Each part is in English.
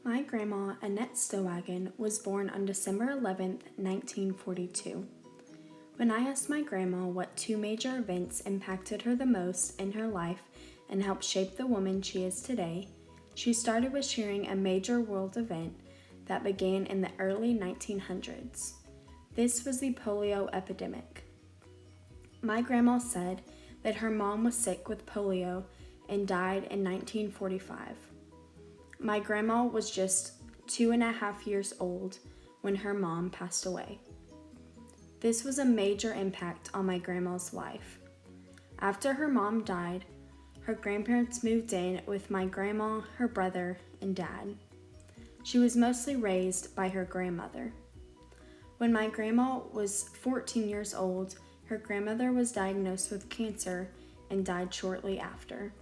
My grandma, Annette Stowagen, was born on December 11th, 1942. When I asked my grandma what two major events impacted her the most in her life and helped shape the woman she is today, she started with sharing a major world event that began in the early 1900s. This was the polio epidemic. My grandma said that her mom was sick with polio and died in 1945. My grandma was just 2.5 years old when her mom passed away. This was a major impact on my grandma's life. After her mom died, her grandparents moved in with my grandma, her brother, and dad. She was mostly raised by her grandmother. When my grandma was 14 years old, her grandmother was diagnosed with cancer and died shortly after.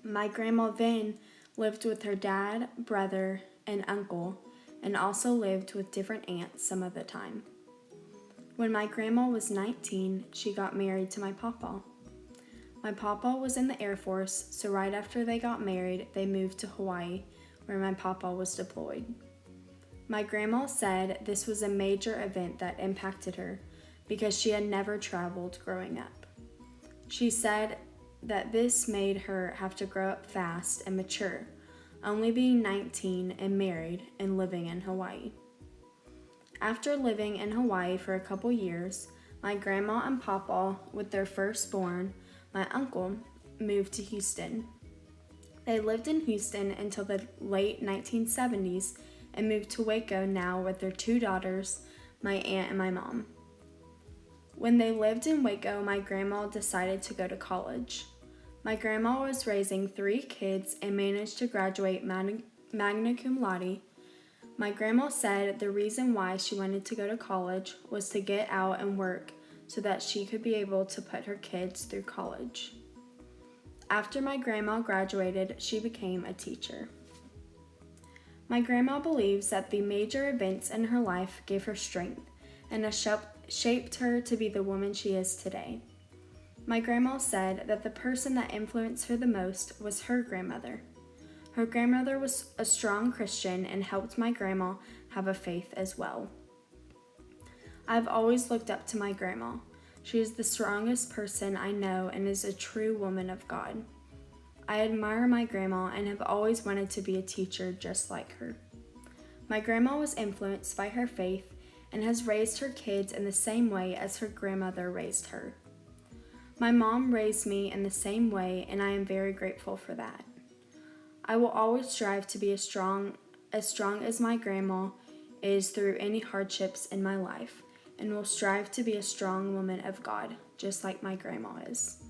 My grandma then lived with her dad, brother, and uncle, and also lived with different aunts some of the time. When my grandma was 19, she got married to my papa. My papa was in the Air Force, so right after they got married, they moved to Hawaii, where my papa was deployed. My grandma said this was a major event that impacted her because she had never traveled growing up. She said that this made her have to grow up fast and mature, only being 19 and married and living in Hawaii. After living in Hawaii for a couple years, my grandma and papa, with their firstborn, my uncle, moved to Houston. They lived in Houston until the late 1970s and moved to Waco now with their two daughters, my aunt and my mom. When they lived in Waco, my grandma decided to go to college. My grandma was raising 3 kids and managed to graduate magna cum laude. My grandma said the reason why she wanted to go to college was to get out and work so that she could be able to put her kids through college. After my grandma graduated, she became a teacher. My grandma believes that the major events in her life gave her strength and has shaped her to be the woman she is today. My grandma said that the person that influenced her the most was her grandmother. Her grandmother was a strong Christian and helped my grandma have a faith as well. I've always looked up to my grandma. She is the strongest person I know and is a true woman of God. I admire my grandma and have always wanted to be a teacher just like her. My grandma was influenced by her faith and has raised her kids in the same way as her grandmother raised her. My mom raised me in the same way, and I am very grateful for that. I will always strive to be as strong as my grandma is through any hardships in my life, and will strive to be a strong woman of God, just like my grandma is.